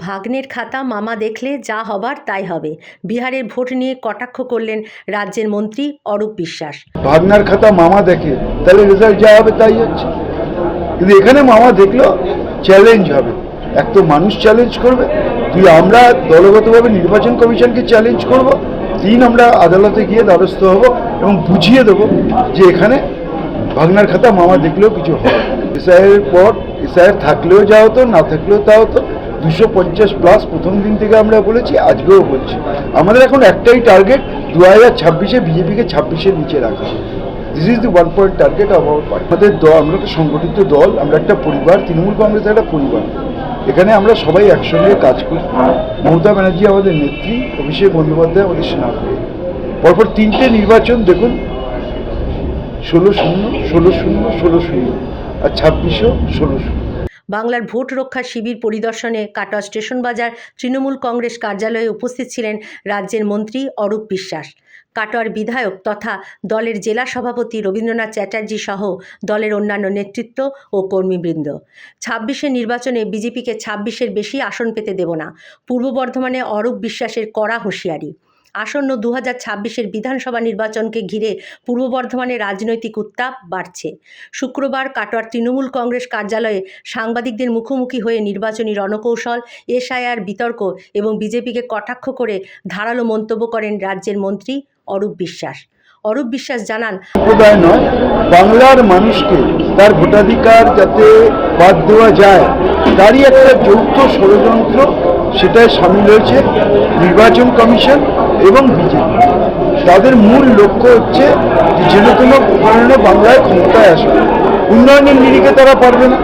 ভাগ্নের খাতা মামা দেখলে যা হবার তাই হবে। বিহারের ভোট নিয়ে কটাক্ষ করলেন রাজ্যের মন্ত্রী অরূপ বিশ্বাস। ভাগ্নার খাতা মামা দেখে তাহলে রেজাল্ট যা হবে তাই হচ্ছে, কিন্তু এখানে মামা দেখলো চ্যালেঞ্জ হবে। এক তো মানুষ চ্যালেঞ্জ করবে, দুই আমরা দলগতভাবে নির্বাচন কমিশনকে চ্যালেঞ্জ করব, তিন আমরা আদালতে গিয়ে দ্বারস্থ হব এবং বুঝিয়ে দেবো যে এখানে ভাগ্নার খাতা মামা দেখলেও কিছু হবে। এসআইয়ের পর এসআইয়ের থাকলেও যা হতো, না থাকলেও তা হতো। 250+ প্রথম দিন থেকে আমরা বলেছি, আজকেও বলছি। আমাদের এখন একটাই টার্গেট, 2026-এ বিজেপিকে 26-এর নিচে রাখা। This is the 1 point target of our party. আমাদের দল, আমরা তো সংগঠিত দল, আমরা একটা পরিবার, তৃণমূল কংগ্রেস একটা পরিবার। এখানে আমরা সবাই একসঙ্গে কাজ করি। মমতা ব্যানার্জি আমাদের নেত্রী, অভিষেক বন্দ্যোপাধ্যায় আমাদের সেনাপতি। পরপর 3টে নির্বাচন দেখুন, 16-0, 16-0, 16-0 আর 26-ও 16-0। বাংলার ভোট রক্ষা শিবির পরিদর্শনে কাটোয়া স্টেশন বাজার তৃণমূল কংগ্রেস কার্যালয়ে উপস্থিত ছিলেন রাজ্যের মন্ত্রী অরূপ বিশ্বাস। কাটোয়ার বিধায়ক তথা দলের জেলা সভাপতি রবীন্দ্রনাথ চ্যাটার্জি সহ দলের অন্যান্য নেতৃত্ব ও কর্মীবৃন্দ। 26-এর নির্বাচনে বিজেপিকে 26-এর বেশি আসন পেতে দেব না, পূর্ব বর্ধমানে অরূপ বিশ্বাসের কড়া হুঁশিয়ারি। আসন্ন 2026-এর বিধানসভা নির্বাচনকে ঘিরে পূর্ব বর্ধমানে রাজনৈতিক উত্তাপ বাড়ছে। শুক্রবার কাটোয়ার তৃণমূল কংগ্রেস কার্যালয়ে সাংবাদিকদের মুখোমুখি হয়ে নির্বাচনী রণকৌশল, এসআইআর বিতর্ক এবং বিজেপিকে কটাক্ষ করে ধারালো মন্তব্য করেন রাজ্যের মন্ত্রী অরূপ বিশ্বাস। অরূপ বিশ্বাস জানান, সম্প্রদায় নয়, বাংলার মানুষকে তার ভোটাধিকার যাতে বাদ দেওয়া যায় তারই একটা যৌথ ষড়যন্ত্র, সেটায় সামিল হয়েছে নির্বাচন কমিশন এবং বিজেপি। তাদের মূল লক্ষ্য হচ্ছে যে কোনো কারণে বাংলায় ক্ষমতায় আসবে। উন্নয়নের নিরিখে তারা পারবে না।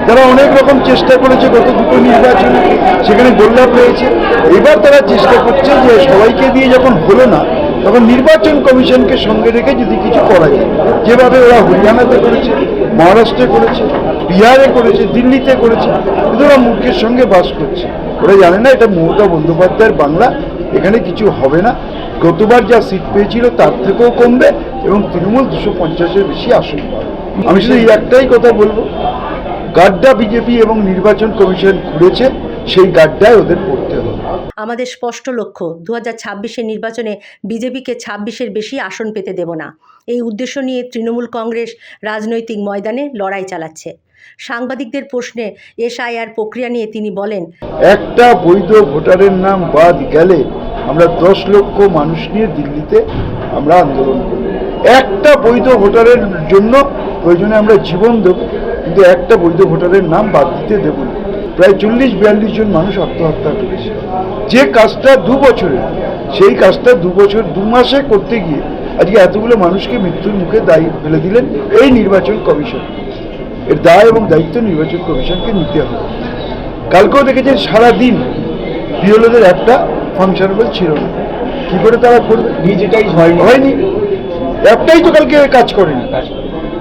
তারা অনেক রকম চেষ্টা করেছে গত দুটো নির্বাচনে, সেখানে গোল্লা পেয়েছে। এবার তারা চেষ্টা করছে যে সবাইকে দিয়ে যখন হলো না, তখন নির্বাচন কমিশনকে সঙ্গে রেখে যদি কিছু করা যায়। যেভাবে ওরা হরিয়ানাতে করেছে, মহারাষ্ট্রে করেছে, বিহারে করেছে, দিল্লিতে করেছে, কিন্তু ওরা মূর্খের সঙ্গে বাস করছে। ওরা জানে না এটা মমতা বন্দ্যোপাধ্যায়ের বাংলা, এখানে কিছু হবে না। গতবার যা সিট পেয়েছিল তার থেকেও কমবে এবং তৃণমূল 250-এর বেশি আসন পাবে। আমি শুধু এই একটাই কথা বলবো, গাড্ডা বিজেপি এবং নির্বাচন কমিশন খুঁড়েছে, সেই গাড্ডায় ওদের পড়তে হবে। আমাদের স্পষ্ট লক্ষ্য, 2026-এর নির্বাচনে বিজেপিকে 26-এর বেশি আসন পেতে দেব না। এই উদ্দেশ্য নিয়ে তৃণমূল কংগ্রেস রাজনৈতিক ময়দানে লড়াই চালাচ্ছে। সাংবাদিকদের প্রশ্নে এসআইআর প্রক্রিয়া নিয়ে তিনি বলেন, একটা বৈধ ভোটারের নাম বাদ গেলে আমরা 10 লক্ষ মানুষ নিয়ে দিল্লিতে আমরা আন্দোলন করব। একটা বৈধ ভোটারের জন্য প্রয়োজনে আমরা জীবন দেব, কিন্তু একটা বৈধ ভোটারের নাম বাদ দিতে দেব না। প্রায় 40-42 জন মানুষ আত্মহত্যা করেছে। যে কাজটা 2 বছরে, সেই কাজটা 2 বছর 2 মাসে করতে গিয়ে আজকে এতগুলো মানুষকে মৃত্যুর মুখে দায়ী ফেলে দিলেন এই নির্বাচন কমিশন। এর দায় এবং দায়িত্ব নির্বাচন কমিশনকে নিতে হবে। কালকেও দেখেছেন সারাদিন বিএলওদের একটা ফাংশনেবল ছিল না। কি করে তারা করবে? ডিজিটাইজ হয়নি, একটাই তো কালকে কাজ করেনি।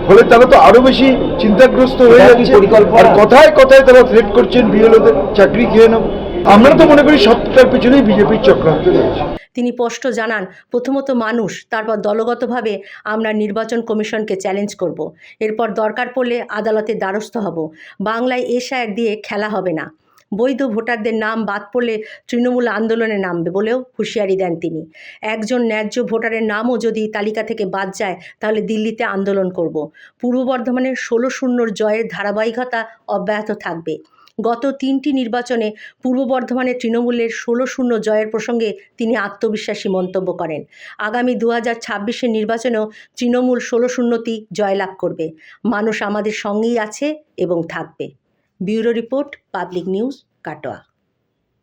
ফলে তারা তো আরো বেশি চিন্তাগ্রস্ত হয়ে যাচ্ছে। আর কথায় কথায় তারা থ্রেট করছেন বিএলওদের চাকরি খেয়ে নেব। আমরা তো মনে করি সবটার পিছনেই বিজেপির চক্রান্ত রয়েছে। তিনি স্পষ্ট জানান, প্রথমত মানুষ, তারপর দলগতভাবে আমরা নির্বাচন কমিশনকে চ্যালেঞ্জ করব। এরপর দরকার পড়লে আদালতের দ্বারস্থ হব। বাংলায় এসআইআর দিয়ে খেলা হবে না। বৈধ ভোটারদের নাম বাদ পড়লে তৃণমূল আন্দোলনে নামবে বলেও হুঁশিয়ারি দেন তিনি। একজন ন্যায্য ভোটারের নামও যদি তালিকা থেকে বাদ যায় তাহলে দিল্লিতে আন্দোলন করব। পূর্ব বর্ধমানের 16-0 জয়ের ধারাবাহিকতা অব্যাহত থাকবে। গত 3টি নির্বাচনে পূর্ব বর্ধমানে তৃণমূলের 16-0 জয়ের প্রসঙ্গে তিনি আত্মবিশ্বাসী মন্তব্য করেন। আগামী 2026-এর নির্বাচনেও তৃণমূল 16-0তেই জয়লাভ করবে। মানুষ আমাদের সঙ্গেই আছে এবং থাকবে। Bureau report, public news, Katwa.